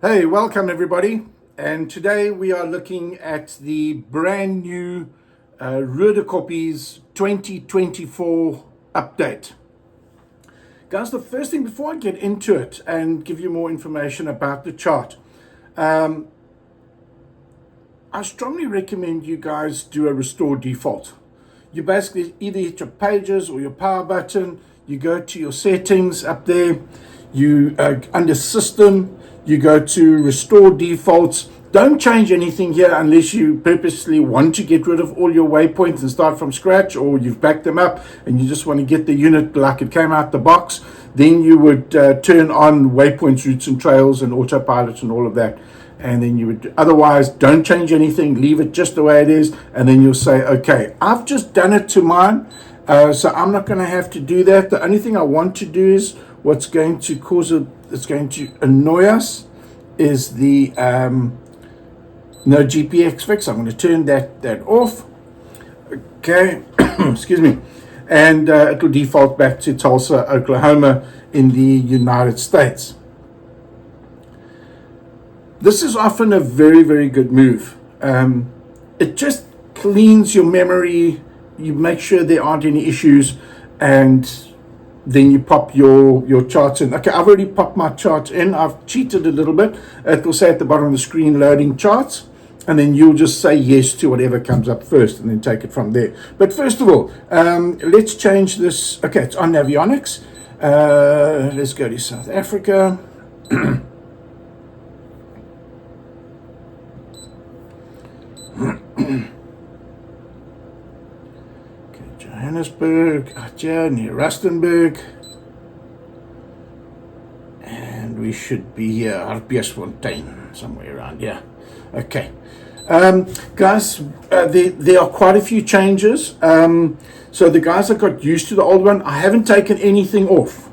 Hey, welcome everybody, and today we are looking at the brand new Roodekoppies 2024 update. Guys, the first thing before I get into it and give you more information about the chart, I strongly recommend you guys do a restore default. You basically either hit your pages or your power button, you go to your settings up there, you under system, you go to restore defaults. Don't change anything here unless you purposely want to get rid of all your waypoints and start from scratch, or you've backed them up and you just want to get the unit like it came out the box. Then you would turn on waypoints, routes and trails and autopilot and all of that. And then you would, otherwise, don't change anything, leave it just the way it is, and then you'll say, okay, I've just done it to mine, so I'm not going to have to do that. The only thing I want to do is what's going to cause it, it's going to annoy us, is the no GPX fix. I'm going to turn that off. Okay, excuse me, and it will default back to Tulsa, Oklahoma in the United States. This is often a very, very good move. It just cleans your memory. You make sure there aren't any issues, and then you pop your charts in. Okay, I've already popped my charts in. I've cheated a little bit. It will say at the bottom of the screen, loading charts, and then you'll just say yes to whatever comes up first and then take it from there. But first of all, let's change this. Okay, it's on Navionics. Let's go to South Africa. Johannesburg, here near Rustenburg, and we should be here, Hartbeesfontein, somewhere around here. Okay, guys, there are quite a few changes. So the guys that got used to the old one, I haven't taken anything off.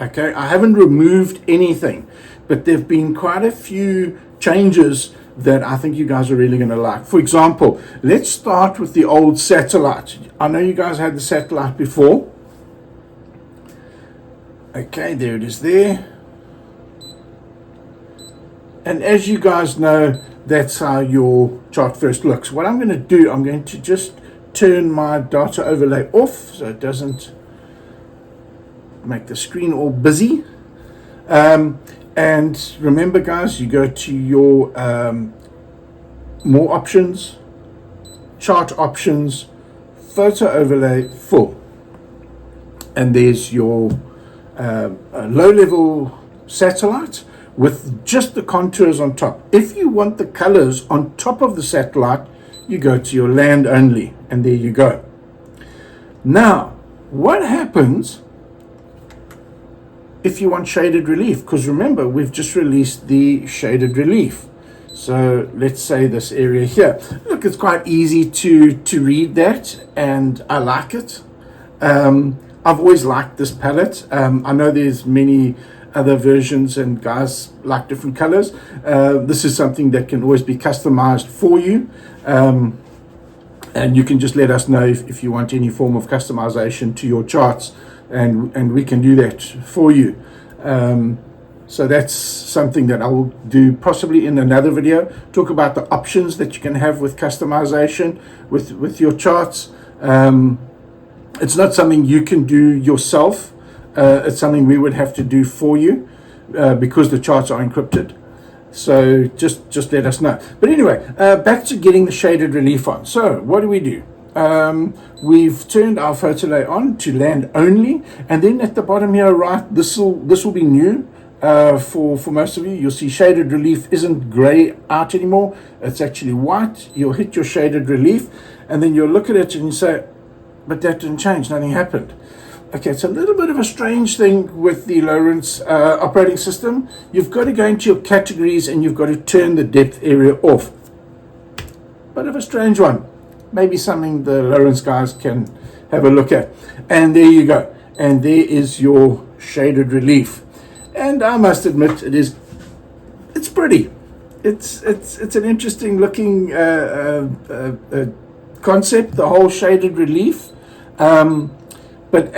Okay, I haven't removed anything, but there've been quite a few changes that I think you guys are really going to like. For example, let's start with the old satellite. I know you guys had the satellite before. Okay, there it is there. And as you guys know, that's how your chart first looks. What I'm going to do, I'm going to just turn my data overlay off so it doesn't make the screen all busy. And remember, guys, you go to your more options, chart options, photo overlay full, and there's your low-level satellite with just the contours on top. If you want the colors on top of the satellite, you go to your land only, and there you go. Now, what happens if you want shaded relief? Because remember, we've just released the shaded relief. So let's say this area here. Look, it's quite easy to read that, and I like it. I've always liked this palette. I know there's many other versions and guys like different colors. This is something that can always be customized for you. And you can just let us know if you want any form of customization to your charts, and we can do that for you. So that's something that I will do possibly in another video, talk about the options that you can have with customization with your charts. It's not something you can do yourself. It's something we would have to do for you because the charts are encrypted. So just let us know. But anyway, back to getting the shaded relief on. So what do? We've turned our photo layer on to land only, and then at the bottom here, right, this will be new for most of you. You'll see shaded relief isn't gray out anymore. It's actually white. You'll hit your shaded relief, and then you'll look at it and you say, but that didn't change, nothing happened. Okay, it's a little bit of a strange thing with the Lowrance operating system. You've got to go into your categories and you've got to turn the depth area off. Bit of a strange one. Maybe something the Lowrance guys can have a look at. And there you go. And there is your shaded relief. And I must admit, it's pretty. It's an interesting looking concept, the whole shaded relief. But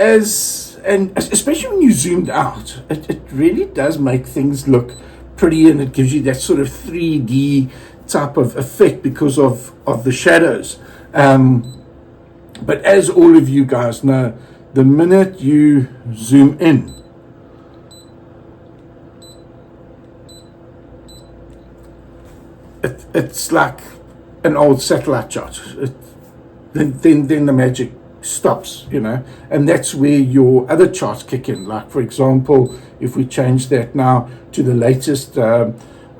and especially when you zoomed out, it really does make things look pretty, and it gives you that sort of 3D type of effect because of the shadows. But as all of you guys know, the minute you zoom in, it's like an old satellite shot. Then the magic stops, you know, and that's where your other charts kick in. Like, for example, if we change that now to the latest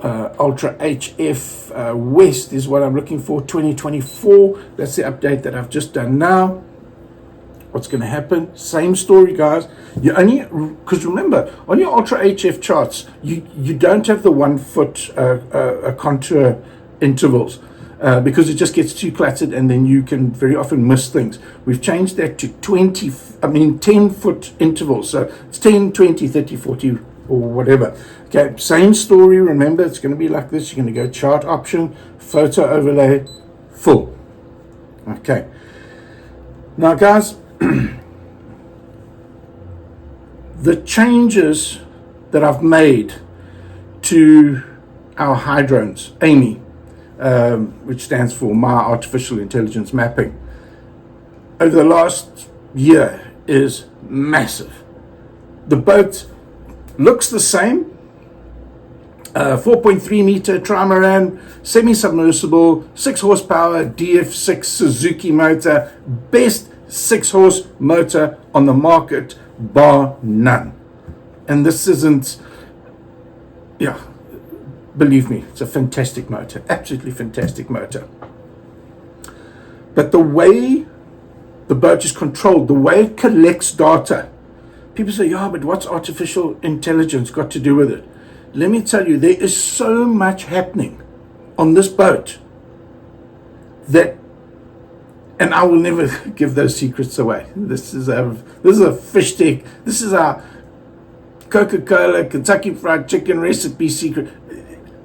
UltraHF West is what I'm looking for, 2024. That's the update that I've just done now. What's going to happen? Same story, guys. You only, because remember, on your UltraHF charts, you don't have the 1 foot contour intervals. Because it just gets too cluttered, and then you can very often miss things. We've changed that to 10 foot intervals. So it's 10, 20, 30, 40, or whatever. Okay, same story. Remember, it's going to be like this. You're going to go chart option, photo overlay, full. Okay. Now, guys, the changes that I've made to our hydrones, Amy, which stands for My Artificial Intelligence Mapping, over the last year is massive. The boat looks the same, 4.3 meter trimaran, semi-submersible, 6 horsepower DF6 Suzuki motor, best 6 horse motor on the market, bar none. And this isn't, yeah, believe me, it's a fantastic motor, absolutely fantastic motor. But the way the boat is controlled, the way it collects data, people say, yeah, but what's artificial intelligence got to do with it? Let me tell you, there is so much happening on this boat that, and I will never give those secrets away. This is a fish tank. This is our Coca-Cola, Kentucky Fried Chicken recipe secret.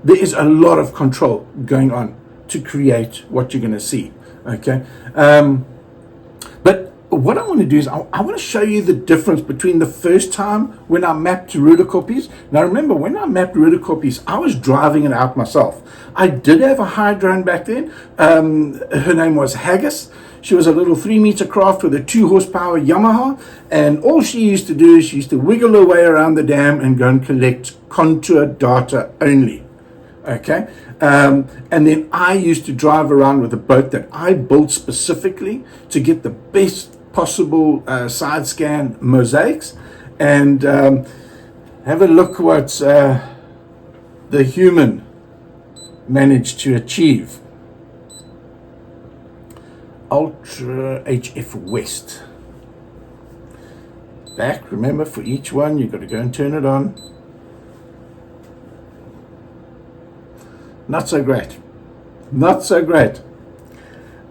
There is a lot of control going on to create what you're going to see. Okay. But what I want to do is I want to show you the difference between the first time when I mapped Roodekoppies. Now remember, when I mapped Roodekoppies, I was driving it out myself. I did have a high drone back then. Her name was Haggis. She was a little 3 meter craft with a 2 horsepower Yamaha, and all she used to do is she used to wiggle her way around the dam and go and collect contour data only. Okay, and then I used to drive around with a boat that I built specifically to get the best possible side scan mosaics, and have a look what the human managed to achieve. UltraHF West. Back, remember, for each one you've got to go and turn it on. Not so great. Not so great.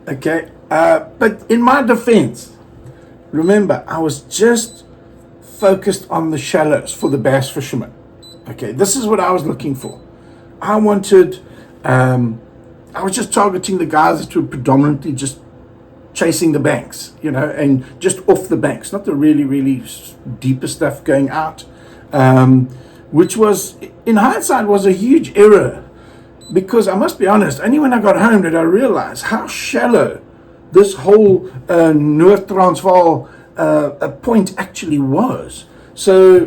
Okay, but in my defense, remember, I was just focused on the shallows for the bass fishermen. Okay, this is what I was looking for. I wanted, I was just targeting the guys that were predominantly just chasing the banks, you know, and just off the banks, not the really, really deeper stuff going out, which was, in hindsight, was a huge error. Because I must be honest, only when I got home did I realize how shallow this whole North Transvaal point actually was. So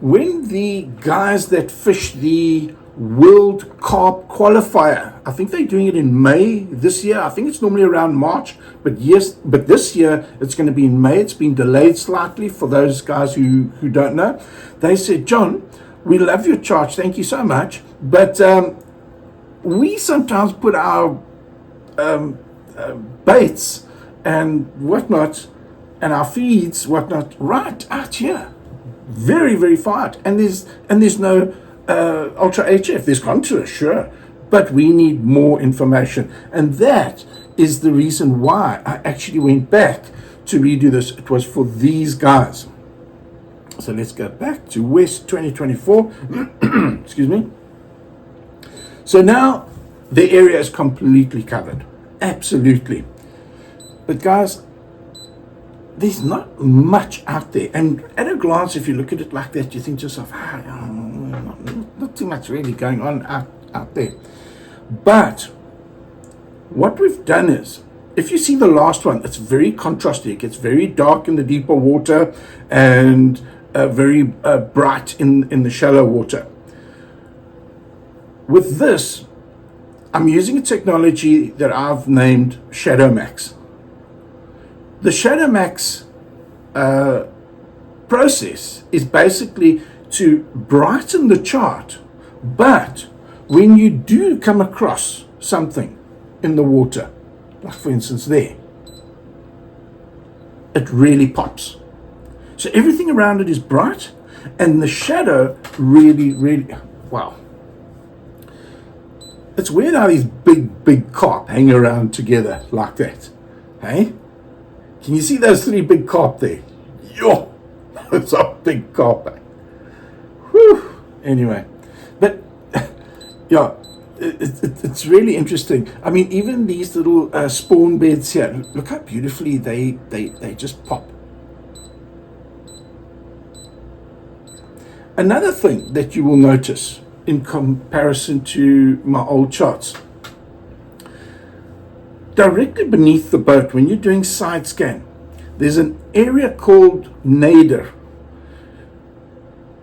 when the guys that fish the World Carp Qualifier, I think they're doing it in May this year. I think it's normally around March, but yes, but this year it's going to be in May. It's been delayed slightly for those guys who don't know. They said, John, we love your charge, thank you so much, but we sometimes put our baits and whatnot and our feeds, whatnot, right out here, very, very far out. And there's no UltraHF. There's contour, sure, but we need more information. And that is the reason why I actually went back to redo this. It was for these guys. So let's go back to West 2024. Excuse me. So now the area is completely covered. Absolutely. But guys, there's not much out there. And at a glance, if you look at it like that, you think to yourself, not too much really going on out there. But what we've done is, if you see the last one, it's very contrasty. It gets very dark in the deeper water and very bright in the shallow water. With this, I'm using a technology that I've named ShadowMax. The ShadowMax process is basically to brighten the chart, but when you do come across something in the water, like for instance there, it really pops. So everything around it is bright, and the shadow really, wow. It's weird how these big carp hang around together like that. Hey? Can you see those 3 big carp there? Yo! It's a big carp. Whew. Anyway. But, yeah, it's really interesting. I mean, even these little spawn beds here, look how beautifully they just pop. Another thing that you will notice in comparison to my old charts, directly beneath the boat, when you're doing side scan, there's an area called nadir.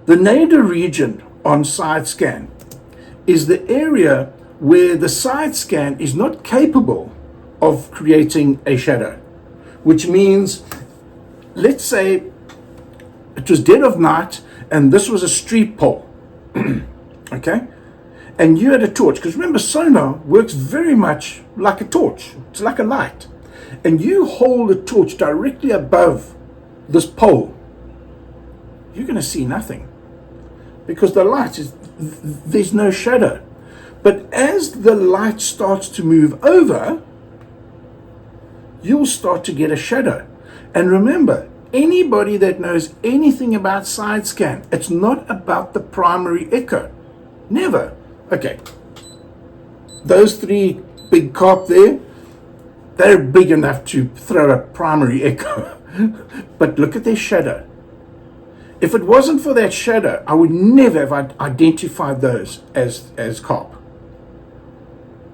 The nadir region on side scan is the area where the side scan is not capable of creating a shadow, which means, let's say it was dead of night and this was a street pole, okay? And you had a torch, because remember, sonar works very much like a torch. It's like a light. And you hold a torch directly above this pole, you're going to see nothing, because the light is, there's no shadow. But as the light starts to move over, you'll start to get a shadow. And remember, anybody that knows anything about side scan, it's not about the primary echo. Never. Okay, those 3 big carp there, they're big enough to throw a primary echo. But look at their shadow. If it wasn't for that shadow, I would never have identified those as carp.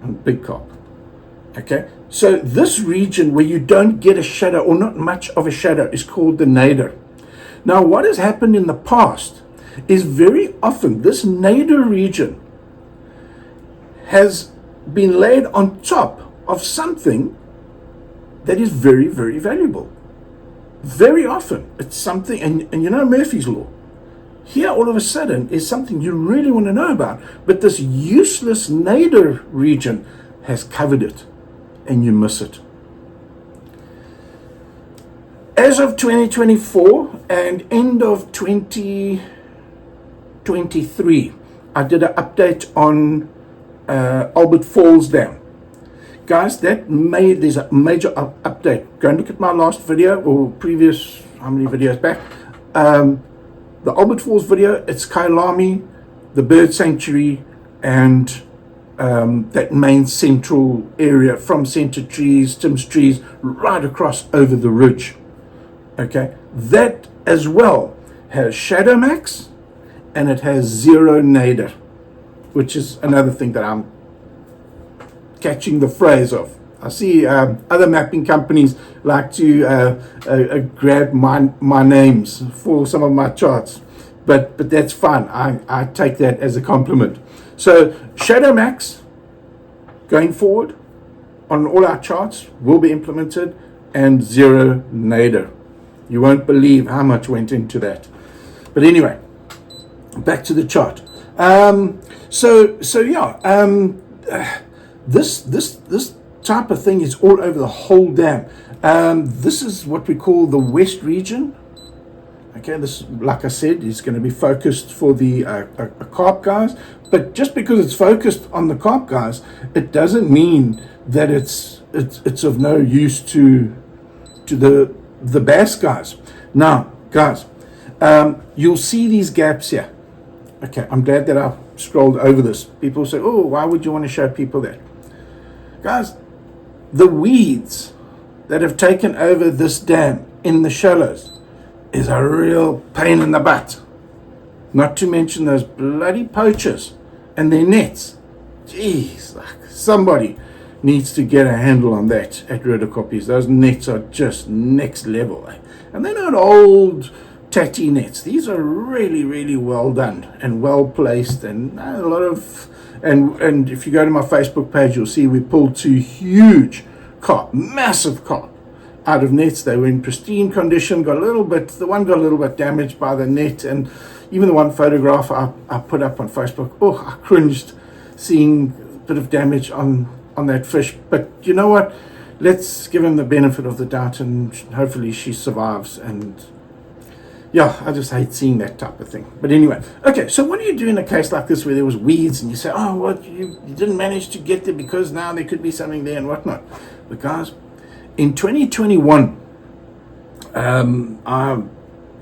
And big carp. Okay, so this region where you don't get a shadow, or not much of a shadow, is called the nadir. Now, what has happened in the past is very often this nadir region has been laid on top of something that is very, very valuable. Very often it's something, and you know Murphy's Law. Here all of a sudden is something you really want to know about, but this useless nadir region has covered it, and you miss it. As of 2024 and end of 2023, I did an update on Albert Falls Dam. Guys, there's a major update. Go and look at my last video, or previous, how many videos back? The Albert Falls video, it's Kailami, the bird sanctuary, and that main central area from Center Trees, Tim's Trees, right across over the ridge. Okay, that as well has ShadowMax, and it has ZeroNadir, which is another thing that I'm catching the phrase of. I see other mapping companies like to grab my names for some of my charts, but that's fine. I take that as a compliment. So ShadowMax going forward on all our charts will be implemented, and ZeroNadir. You won't believe how much went into that. But anyway, back to the chart. This type of thing is all over the whole dam. This is what we call the west region. Okay, this, like I said, is going to be focused for the carp guys. But just because it's focused on the carp guys, it doesn't mean that it's of no use to the bass guys. Now, guys, you'll see these gaps here. Okay, I'm glad that I've scrolled over this. People say, oh, why would you want to show people that? Guys, the weeds that have taken over this dam in the shallows is a real pain in the butt. Not to mention those bloody poachers and their nets. Jeez, like somebody needs to get a handle on that at Roodekoppies. Those nets are just next level. And they're not old tatty nets. These are really, really well done and well placed, and a lot of, and if you go to my Facebook page, you'll see we pulled 2 huge carp, massive carp, out of nets. They were in pristine condition, the one got a little bit damaged by the net, and even the one photograph I put up on Facebook, oh, I cringed seeing a bit of damage on that fish. But you know what? Let's give him the benefit of the doubt, and hopefully she survives. And yeah, I just hate seeing that type of thing. But anyway, okay, so what do you do in a case like this where there was weeds and you say, oh, what, you didn't manage to get there because now there could be something there and whatnot. But guys, in 2021, during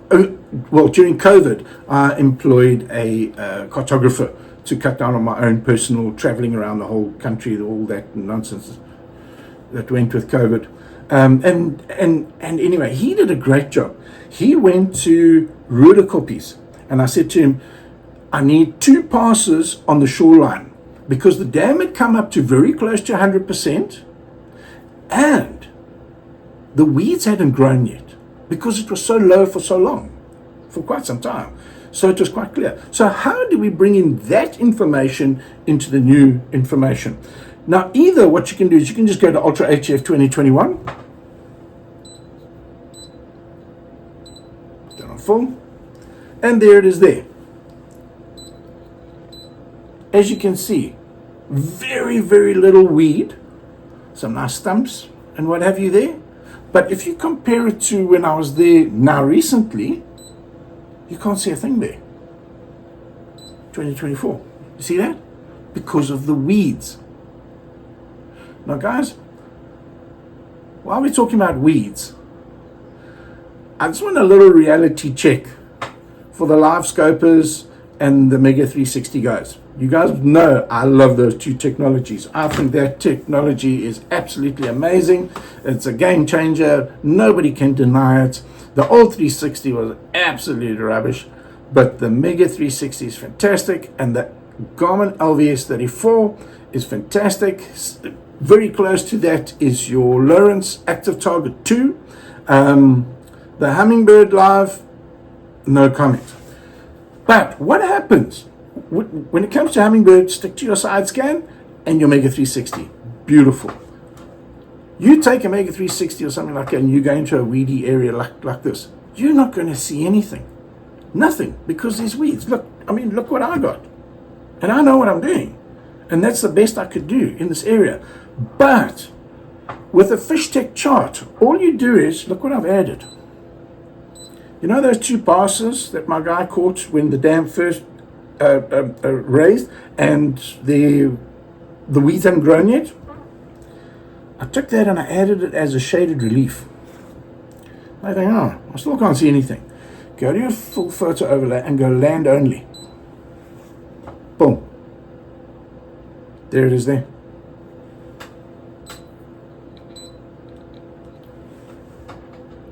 COVID, I employed a cartographer to cut down on my own personal traveling around the whole country, all that nonsense that went with COVID. And anyway, he did a great job. He went to Roodekoppies, and I said to him, I need 2 passes on the shoreline, because the dam had come up to very close to 100%, and the weeds hadn't grown yet, because it was so low for so long, for quite some time. So it was quite clear. So how do we bring in that information into the new information? Now, either what you can do is you can just go to UltraHF 2021, turn on full, and there it is there. As you can see, very, very little weed, some nice stumps and what have you there. But if you compare it to when I was there now recently, you can't see a thing there. 2024. You see that? Because of the weeds. Now guys, while we're talking about weeds, I just want a little reality check for the live scopers and the Mega 360 guys. You guys know I love those 2 technologies. I think that technology is absolutely amazing. It's a game changer. Nobody can deny it. The old 360 was absolutely rubbish, but the Mega 360 is fantastic, and the Garmin LVS 34 is fantastic. Very close to that is your Lawrence Active Target 2. The Hummingbird Live, no comment. But what happens when it comes to Hummingbird? Stick to your side scan and your Mega 360. Beautiful. You take a Mega 360 or something like that and you go into a weedy area like this, you're not going to see anything. Nothing, because there's weeds. Look what I got. And I know what I'm doing. And that's the best I could do in this area. But with a fish tech chart, all you do is, look what I've added. You know those 2 passes that my guy caught when the dam first raised and the weeds hadn't grown yet? I took that and I added it as a shaded relief. I think, oh, I still can't see anything. Go to your full photo overlay and go land only. Boom. There it is there.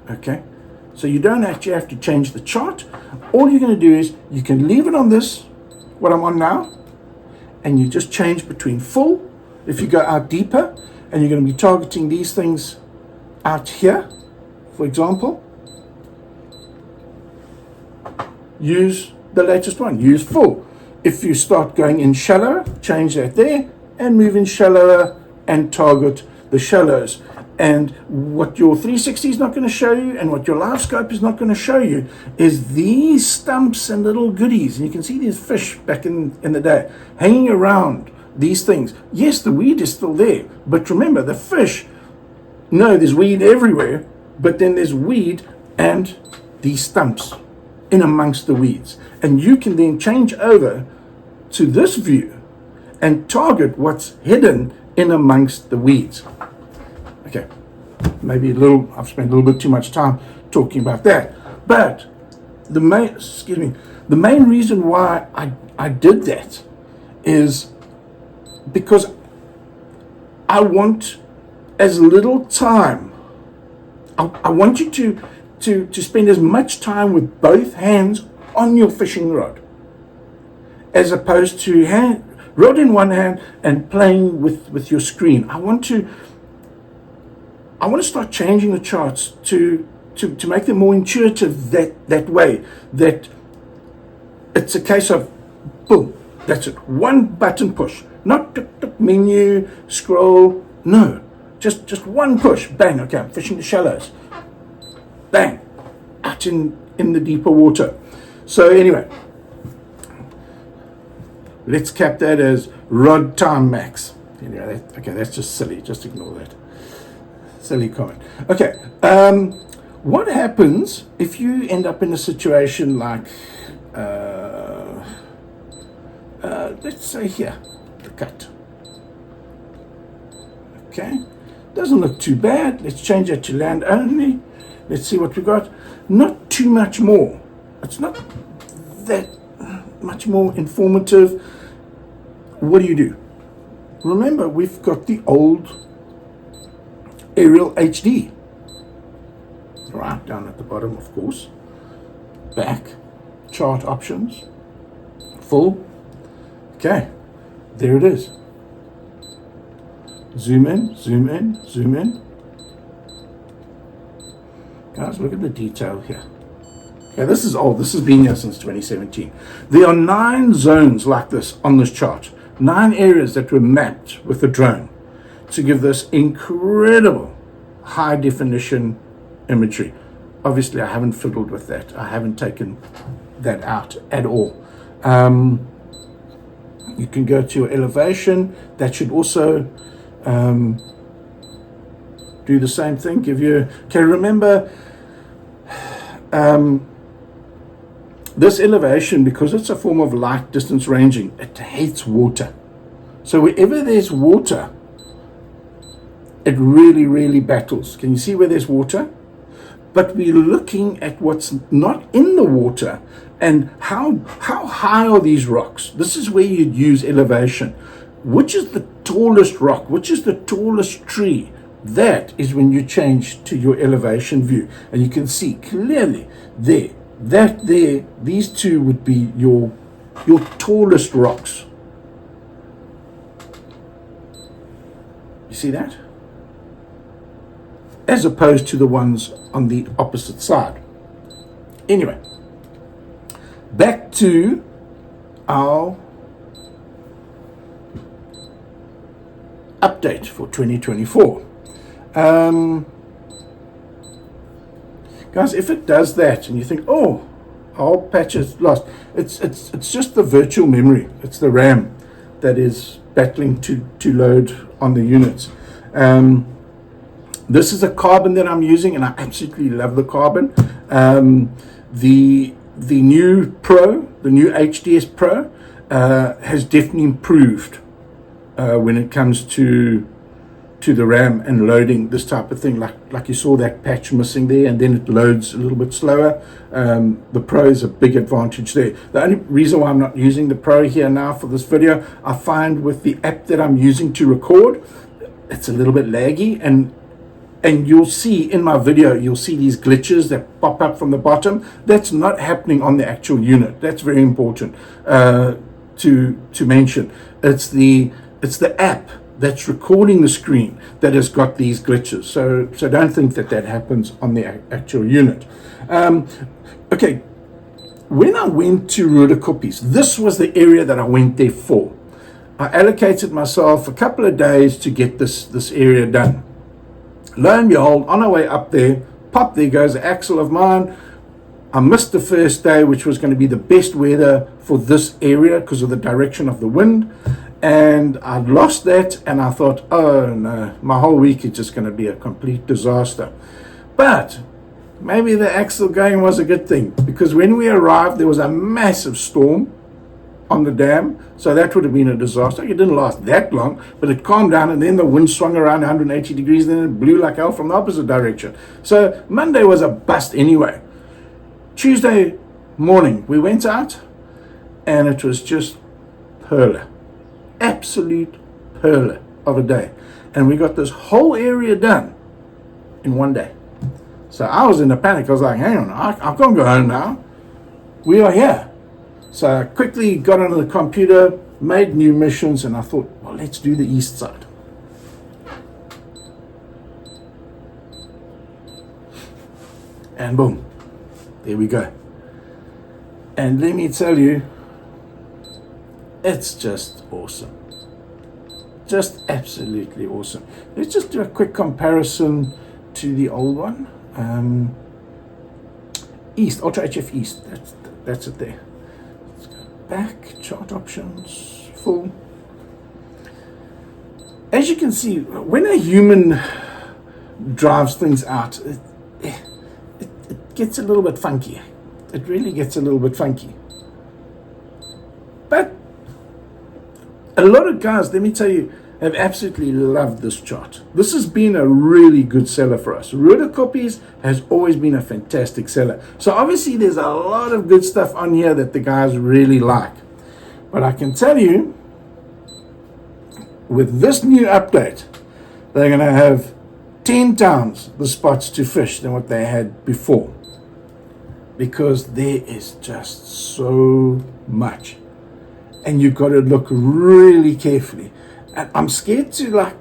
Okay. So you don't actually have to change the chart. All you're going to do is you can leave it on this, what I'm on now, and you just change between full. If you go out deeper, and you're going to be targeting these things out here, for example, use the latest one, use full. If you start going in shallow, change that there and move in shallower and target the shallows. And what your 360 is not going to show you and what your live scope is not going to show you is these stumps and little goodies. And you can see these fish back in the day hanging around these things. Yes, the weed is still there, but remember the fish, no, there's weed everywhere, but then there's weed and these stumps in amongst the weeds. And you can then change over to this view and target what's hidden in amongst the weeds. Okay, maybe I've spent a little bit too much time talking about that. But the main reason why I did that is because I want as little time I want you to spend as much time with both hands on your fishing rod, as opposed to rod in one hand and playing with your screen. I want to start changing the charts to make them more intuitive that way, that it's a case of boom, that's it, one button push, not tuk, menu, scroll, no, just one push, bang, okay, I'm fishing the shallows, bang, out in the deeper water. So anyway, let's cap that as rod time max. Anyway, okay, that's just silly, just ignore that. Silly comment. Okay, what happens if you end up in a situation like, let's say here, the cut. Okay, doesn't look too bad. Let's change it to land only. Let's see what we got. Not too much more. It's not that much more informative. What do? Remember, we've got the old AerialHD. Right down at the bottom, of course. Back, chart options, full. Okay, there it is. Zoom in, zoom in, zoom in. Guys, look at the detail here. Okay, this is old. This has been here since 2017. There are 9 zones like this on this chart. 9 areas that were mapped with the drone to give this incredible high definition imagery. Obviously, I haven't fiddled with that. I haven't taken that out at all. You can go to your elevation. That should also do the same thing. Give you, okay, remember, this elevation, because it's a form of light distance ranging, it hates water. So wherever there's water, it really battles. Can you see where there's water? But we're looking at what's not in the water and how high are these rocks. This is where you'd use elevation. Which is the tallest rock? Which is the tallest tree? That is when you change to your elevation view. And you can see clearly there, these two would be your tallest rocks. You see that? As opposed to the ones on the opposite side. Anyway, back to our update for 2024. Guys, if it does that and you think, oh, our patch is lost, it's just the virtual memory. It's the RAM that is battling to load on the units. This is a carbon that I'm using, and I absolutely love the carbon. The new Pro, the new HDS Pro, has definitely improved when it comes to the RAM and loading this type of thing. Like you saw that patch missing there, and then it loads a little bit slower. The Pro is a big advantage there. The only reason why I'm not using the Pro here now for this video, I find with the app that I'm using to record, it's a little bit laggy, and you'll see in my video, you'll see these glitches that pop up from the bottom. That's not happening on the actual unit. That's very important to mention. It's the app that's recording the screen that has got these glitches. So don't think that happens on the actual unit. Okay, when I went to Roodekoppies, this was the area that I went there for. I allocated myself a couple of days to get this area done. Lo and behold, on our way up there, pop, there goes an axle of mine. I missed the first day, which was going to be the best weather for this area because of the direction of the wind. And I lost that, and I thought, oh no, my whole week is just going to be a complete disaster. But maybe the axle going was a good thing, because when we arrived, there was a massive storm on the dam, so that would have been a disaster. It didn't last that long, but it calmed down, and then the wind swung around 180 degrees, and then it blew like hell from the opposite direction. So Monday was a bust anyway. Tuesday morning, we went out, and it was just perler. Absolute perler of a day. And we got this whole area done in one day. So I was in a panic. I was like, hang on, I can't go home now. We are here. So I quickly got onto the computer, made new missions, and I thought, well, let's do the east side. And boom, there we go. And let me tell you, it's just awesome. Just absolutely awesome. Let's just do a quick comparison to the old one. East, UltraHF East, that's it there. Let's go back, chart options, full. As you can see, when a human drives things out, it gets a little bit funky. It really gets a little bit funky. But a lot of guys, let me tell you, have absolutely loved this chart. This has been a really good seller for us. Roodekoppies has always been a fantastic seller. So obviously there's a lot of good stuff on here that the guys really like. But I can tell you, with this new update, they're going to have 10 times the spots to fish than what they had before. Because there is just so much. And you've got to look really carefully. And I'm scared to like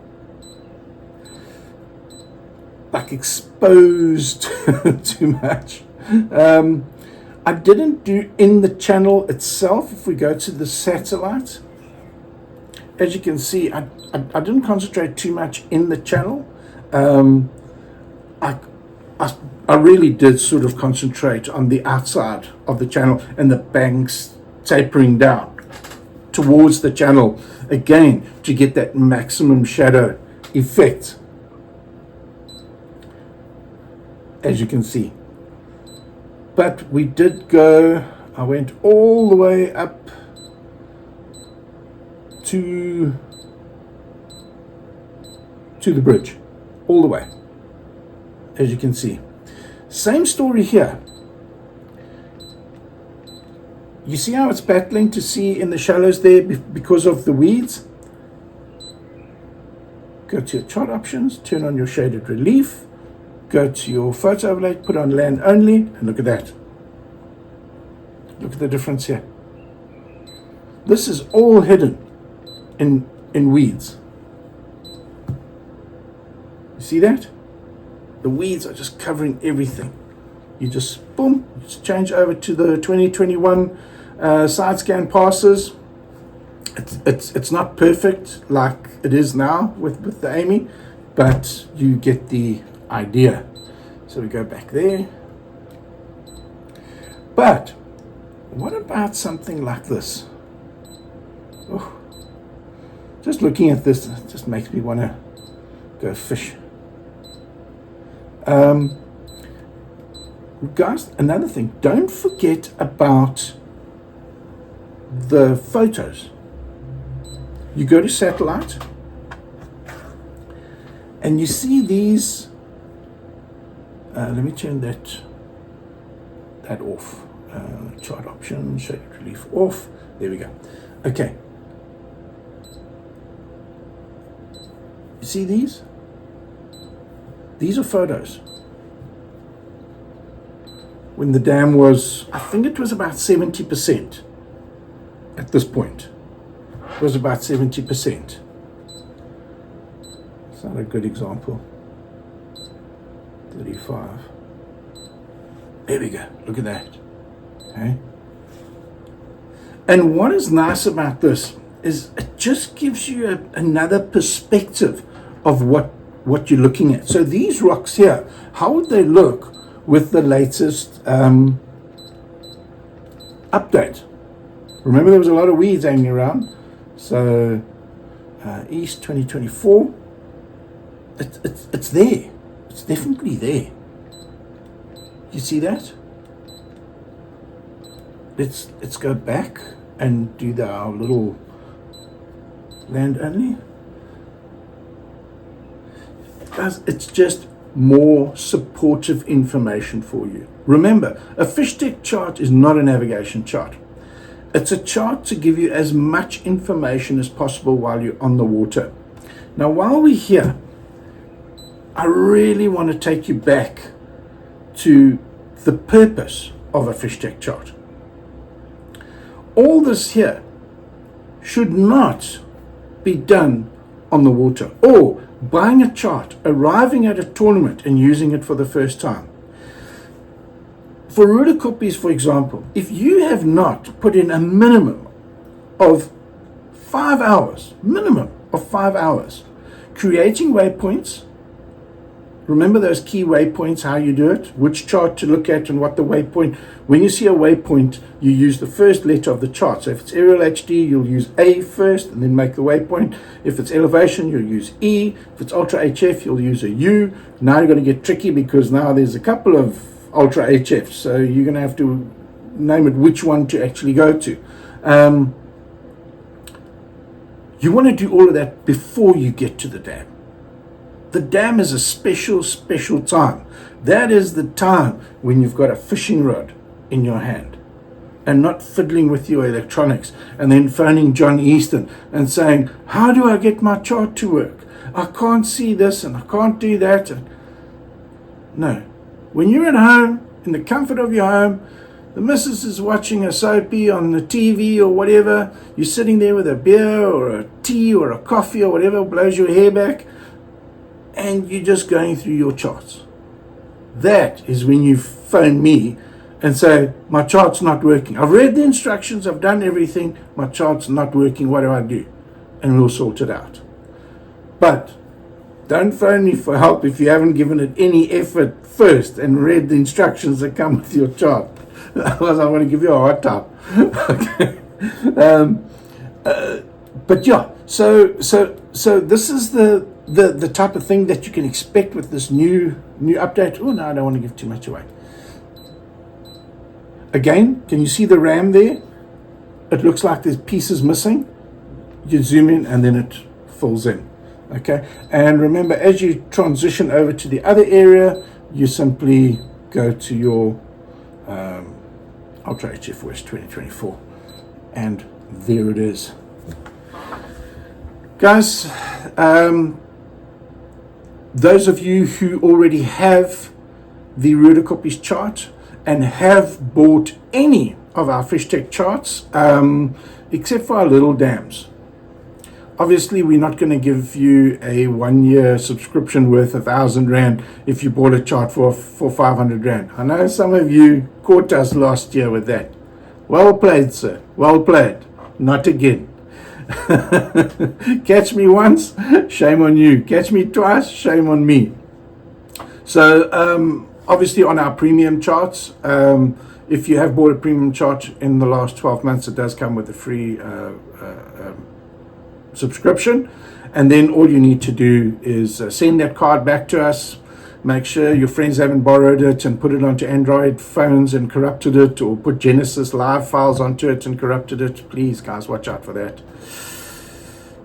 expose too much. I didn't do in the channel itself. If we go to the satellite, as you can see, I didn't concentrate too much in the channel. I really did sort of concentrate on the outside of the channel and the banks tapering down towards the channel, again, to get that maximum shadow effect, as you can see. But we did go, I went all the way up to the bridge, all the way, as you can see. Same story here. You see how it's battling to see in the shallows there because of the weeds? Go to your chart options, turn on your shaded relief, go to your photo overlay, put on land only, and look at that. Look at the difference here. This is all hidden in weeds. You see that? The weeds are just covering everything. You just, boom, just change over to the 2021 side scan passes. It's not perfect like it is now with the Amy, but you get the idea. So we go back there. But what about something like this? Oh, just looking at this, it just makes me want to go fish. Guys, another thing, don't forget about the photos. You go to satellite and you see these, let me turn that off, chart options, shaded relief off, there we go. Okay, you see these? These are photos. When the dam was, I think it was about 70% at this point. It was about 70%. It's not a good example. 35. There we go. Look at that. Okay. And what is nice about this is it just gives you another perspective of what you're looking at. So these rocks here, how would they look with the latest update? Remember, there was a lot of weeds hanging around. So East 2024, it's there. It's definitely there. You see that? Let's go back and do our little land only. Guys, it's just more supportive information for you. Remember, a fish tech chart is not a navigation chart. It's a chart to give you as much information as possible while you're on the water. Now, while we're here, I really want to take you back to the purpose of a fish tech chart. All this here should not be done on the water, or buying a chart, arriving at a tournament and using it for the first time. For Roodekoppies, for example, if you have not put in a minimum of 5 hours, creating waypoints. Remember those key waypoints, how you do it, which chart to look at and what the waypoint. When you see a waypoint, you use the first letter of the chart. So if it's AerialHD, you'll use A first and then make the waypoint. If it's elevation, you'll use E. If it's UltraHF, you'll use a U. Now you're going to get tricky because now there's a couple of UltraHFs. So you're going to have to name it which one to actually go to. You want to do all of that before you get to the dam. The dam is a special time. That is the time when you've got a fishing rod in your hand and not fiddling with your electronics and then phoning John Easton and saying, how do I get my chart to work? I can't see this and I can't do that. No. When you're at home, in the comfort of your home, the missus is watching a soapy on the TV or whatever, you're sitting there with a beer or a tea or a coffee or whatever blows your hair back, and you're just going through your charts. That is when you phone me and say, my chart's not working. I've read the instructions, I've done everything, my chart's not working, what do I do? And we'll sort it out. But don't phone me for help if you haven't given it any effort first and read the instructions that come with your chart. Otherwise, I'm going to give you a hard time. Okay. But yeah, so this is the type of thing that you can expect with this new update. Oh no, I don't want to give too much away. Again, can you see the RAM there? It looks like there's pieces missing. You zoom in and then it fills in. Okay, and remember, as you transition over to the other area, you simply go to your UltraHF West 2024, and there it is. Guys, those of you who already have the Roodekoppies chart and have bought any of our fish tech charts, except for our little dams, obviously we're not going to give you a 1-year subscription worth 1,000 Rand if you bought a chart for 500 Rand. I know some of you caught us last year with that. Well played, sir. Well played. Not again. Catch me once, shame on you. Catch me twice, shame on me. So obviously on our premium charts, if you have bought a premium chart in the last 12 months, it does come with a free subscription, and then all you need to do is send that card back to us. Make sure your friends haven't borrowed it and put it onto Android phones and corrupted it, or put Genesis live files onto it and corrupted it. Please, guys, watch out for that.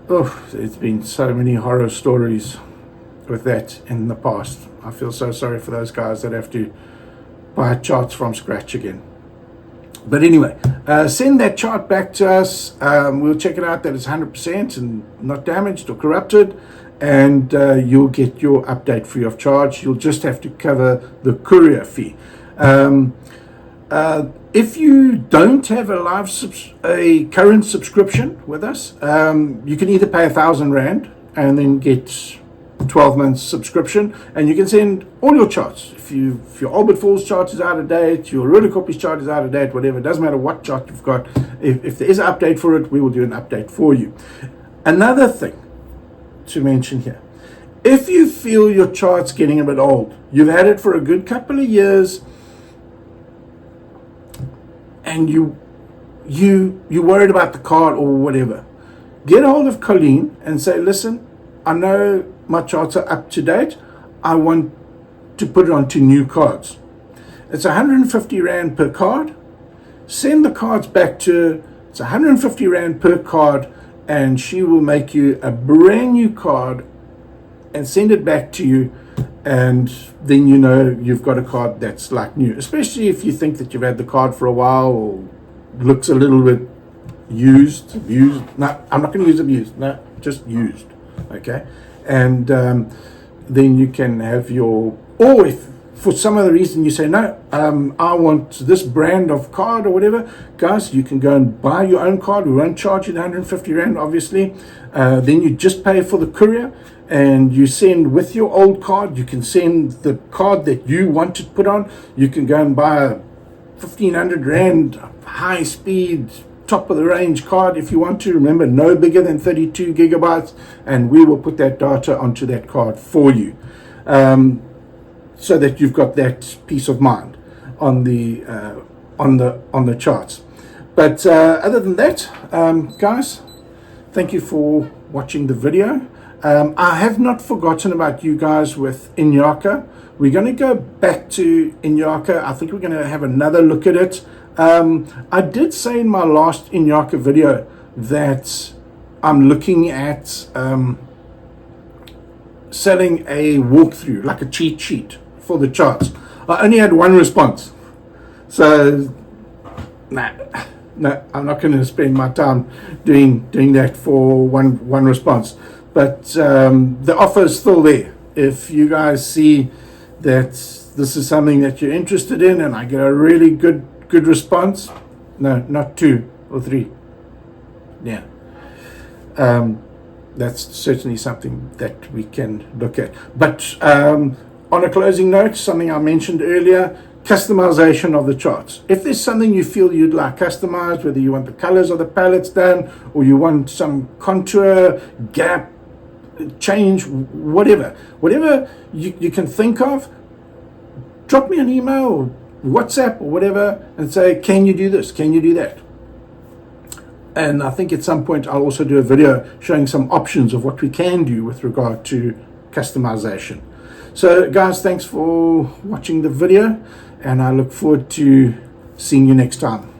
Oh, there's been so many horror stories with that in the past. I feel so sorry for those guys that have to buy charts from scratch again. But anyway, send that chart back to us. We'll check it out that it's 100% and not damaged or corrupted, and you'll get your update free of charge. You'll just have to cover the courier fee. If you don't have a current subscription with us, you can either pay 1,000 Rand and then get 12 months subscription, and you can send all your charts. If your Albert Falls chart is out of date, your Roodekoppies chart is out of date, whatever, it doesn't matter what chart you've got. If there is an update for it, we will do an update for you. Another thing to mention here, if you feel your chart's getting a bit old, you've had it for a good couple of years, and you're worried about the card or whatever, get a hold of Colleen and say, listen, I know my charts are up to date. I want to put it onto new cards. It's 150 Rand per card. Send the cards back to her. It's 150 Rand per card, and she will make you a brand new card and send it back to you, and then you know you've got a card that's like new, especially if you think that you've had the card for a while or looks a little bit used. No, I'm not going to use abused. No, just used. Okay, and then you can have your, or for some other reason you say, no, I want this brand of card or whatever, guys, you can go and buy your own card. We won't charge you the 150 Rand, obviously. Then you just pay for the courier, and you send with your old card. You can send the card that you want to put on. You can go and buy a 1,500 Rand high speed top of the range card if you want to. Remember, no bigger than 32 gigabytes, and we will put that data onto that card for you, so that you've got that peace of mind on the charts. But other than that, guys, thank you for watching the video. I have not forgotten about you guys with Inyaka. We're going to go back to Inyaka. I think we're going to have another look at it. I did say in my last Inyaka video that I'm looking at selling a walkthrough, like a cheat sheet for the charts. I only had one response. So, no, I'm not going to spend my time doing that for one response. But the offer is still there. If you guys see that this is something that you're interested in, and I get a really good response, no, not 2 or 3, yeah, that's certainly something that we can look at. But on a closing note, something I mentioned earlier, customization of the charts. If there's something you feel you'd like customized, whether you want the colors of the palettes done, or you want some contour, gap, change, whatever you can think of, drop me an email or WhatsApp or whatever and say, can you do this, can you do that? And I think at some point I'll also do a video showing some options of what we can do with regard to customization. So guys, thanks for watching the video, and I look forward to seeing you next time.